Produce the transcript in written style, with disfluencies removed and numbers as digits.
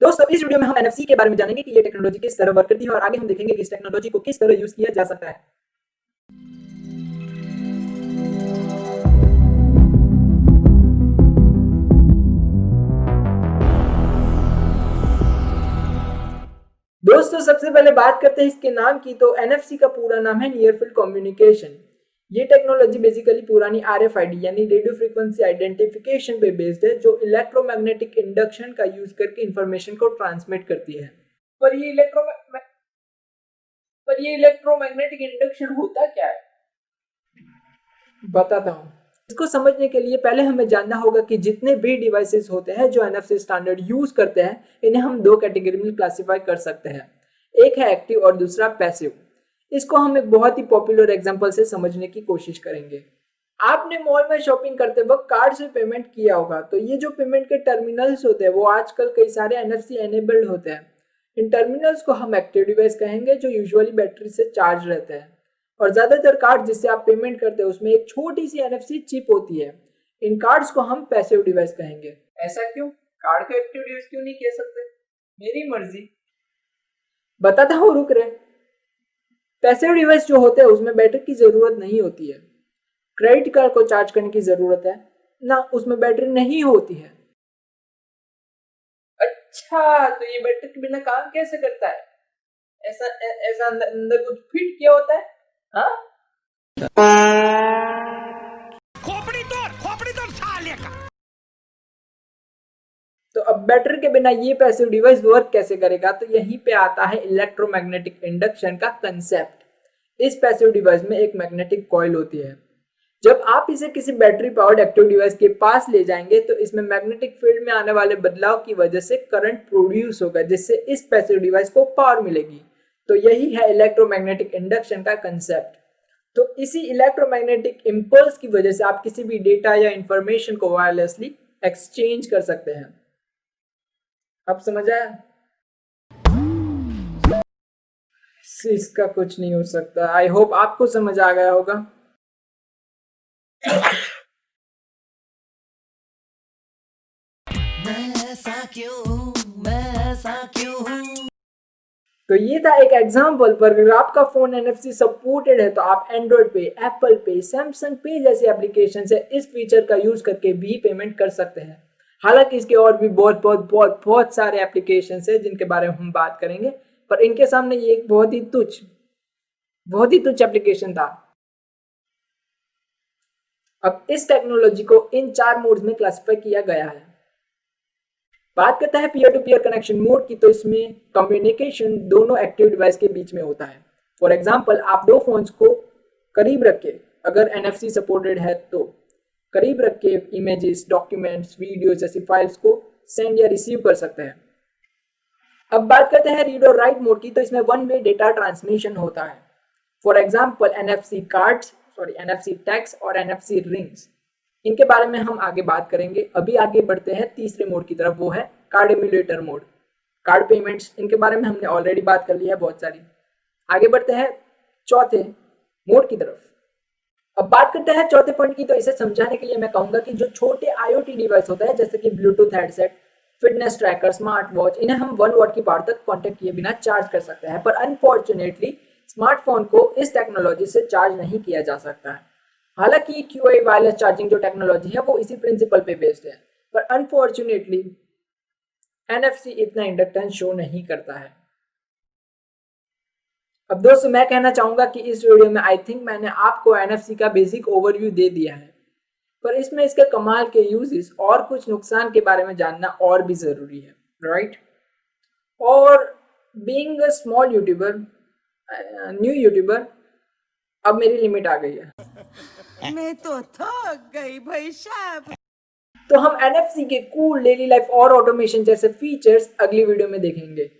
दोस्तों इस वीडियो में हम एनएफसी के बारे में जानेंगे कि ये टेक्नोलॉजी किस तरह वर्क करती है और आगे हम देखेंगे कि इस टेक्नोलॉजी को किस तरह यूज किया जा सकता है। दोस्तों सबसे पहले बात करते हैं इसके नाम की। तो एनएफसी का पूरा नाम है नियर फील्ड कम्युनिकेशन। ये टेक्नोलॉजी बेसिकली पुरानी आरएफआईडी यानी रेडियो फ्रीक्वेंसी आइडेंटिफिकेशन पे बेस्ड है, जो इलेक्ट्रोमैग्नेटिक इंडक्शन का यूज करके इंफॉर्मेशन को ट्रांसमिट करती है। पर ये इलेक्ट्रोमैग्नेटिक इंडक्शन होता क्या है, बताता हूँ। इसको समझने के लिए पहले हमें जानना होगा कि जितने भी डिवाइसेस होते हैं जो एनएफसी स्टैंडर्ड यूज करते हैं, इन्हें हम दो कैटेगरी में क्लासिफाई कर सकते हैं। एक है एक्टिव और दूसरा पैसिव। इसको हम एक बहुत ही पॉपुलर एग्जांपल से समझने की कोशिश करेंगे। आपने मॉल में शॉपिंग करते वक्त कार्ड से पेमेंट किया होगा, तो ये जो पेमेंट के टर्मिनल्स होते हैं वो आजकल कई सारे एनएफसी एनेबल्ड होते हैं। इन टर्मिनल्स को हम एक्टिव डिवाइस कहेंगे, जो यूजुअली बैटरी से चार्ज रहते हैं। और ज्यादातर कार्ड जिससे आप पेमेंट करते हैं उसमें एक छोटी सी एनएफसी चिप होती है। इन कार्ड्स को हम पैसिव डिवाइस कहेंगे। ऐसा क्यों? कार्ड को एक्टिव डिवाइस क्यों नहीं कह सकते? मेरी मर्जी, बताता हूँ, रुक रहे। पैसिव डिवाइस जो होते हैं उसमें बैटरी की जरूरत नहीं होती है। क्रेडिट कार्ड को चार्ज करने की जरूरत है ना, उसमें बैटरी नहीं होती है। अच्छा, तो ये बैटरी के बिना काम कैसे करता है? ऐसा ऐसा अंदर कुछ फिट किया होता है? हाँ? खोपड़ी तोड़ साले का। तो अब बैटरी के बिना ये पैसिव डिवाइस वर्क कैसे करेगा? तो यहीं पे आता है इलेक्ट्रोमैग्नेटिक इंडक्शन का कंसेप्ट। इस पैसिव डिवाइस में एक मैग्नेटिक कॉइल होती है। जब आप इसे किसी बैटरी पावर्ड एक्टिव डिवाइस के पास ले जाएंगे तो इसमें मैग्नेटिक फील्ड में आने वाले बदलाव की वजह से करंट प्रोड्यूस होगा, जिससे इस पैसिव डिवाइस को पावर मिलेगी। तो यही है इलेक्ट्रोमैग्नेटिक इंडक्शन का कंसेप्ट। तो इसी इलेक्ट्रोमैग्नेटिक इंपल्स की वजह से आप किसी भी डेटा या इंफॉर्मेशन को वायरलेसली एक्सचेंज कर सकते हैं। अब समझ आया? इसका कुछ नहीं हो सकता। आई होप आपको समझ आ गया होगा। तो ये था एक एग्जांपल पर। अगर आपका फोन एनएफसी सपोर्टेड है तो आप एंड्रॉइड पे, एप्पल पे, सैमसंग पे जैसे एप्लीकेशन से इस फीचर का यूज करके भी पेमेंट कर सकते हैं। हालांकि इसके और भी बहुत सारे एप्लीकेशन है जिनके बारे में हम बात करेंगे, पर इनके सामने ये एक बहुत ही तुच्छ एप्लीकेशन था। अब इस टेक्नोलॉजी को इन 4 मोड्स में क्लासिफाई किया गया है। बात करता है peer to peer connection mode की, तो इसमें कम्युनिकेशन दोनों एक्टिव डिवाइस के बीच में होता है। फॉर एग्जांपल, आप दो फोन्स को करीब रख के, अगर एनएफसी सपोर्टेड है तो करीब रख के इमेजेस, डॉक्यूमेंट्स, वीडियोस जैसी फाइल्स को सेंड या रिसीव कर सकते हैं। अब बात करते हैं रीड और राइट मोड की, तो इसमें वन वे डेटा ट्रांसमिशन होता है। फॉर एग्जाम्पल, एनएफसी टैग्स और एनएफसी रिंग्स। इनके बारे में हम आगे बात करेंगे। अभी आगे बढ़ते हैं तीसरे मोड की तरफ, वो है card emulator mode. Card payments, इनके बारे में हमने ऑलरेडी बात कर ली है बहुत सारी। आगे बढ़ते हैं चौथे मोड की तरफ। अब बात करते हैं चौथे पॉइंट की, तो इसे समझाने के लिए मैं कहूंगा कि जो छोटे आईओटी डिवाइस होता है, जैसे कि Bluetooth headset, fitness tracker, smart watch, इन्हें हम 1 वॉट की पावर तक कॉन्टेक्ट किए बिना चार्ज कर सकते हैं। पर अनफॉर्चुनेटली स्मार्टफोन को इस टेक्नोलॉजी से चार्ज नहीं किया जा सकता है। हालांकि QA वायरलेस चार्जिंग जो टेक्नोलॉजी है वो इसी प्रिंसिपल पे बेस्ड है, पर अनफॉर्चुनेटली एनएफसी इतना इंडक्टेंस शो नहीं करता है। अब दोस्तों मैं कहना चाहूंगा कि इस वीडियो में आई थिंक मैंने आपको एनएफसी का बेसिक ओवरव्यू दे दिया है, पर इसमें इसके कमाल के यूजेस और कुछ नुकसान के बारे में जानना और भी जरूरी है, राइट? और being a small YouTuber, new YouTuber, अब मेरी लिमिट आ गई है। मैं तो थक गई भाई साहब। तो हम एनएफसी के कूल डेली लाइफ और ऑटोमेशन जैसे फीचर्स अगली वीडियो में देखेंगे।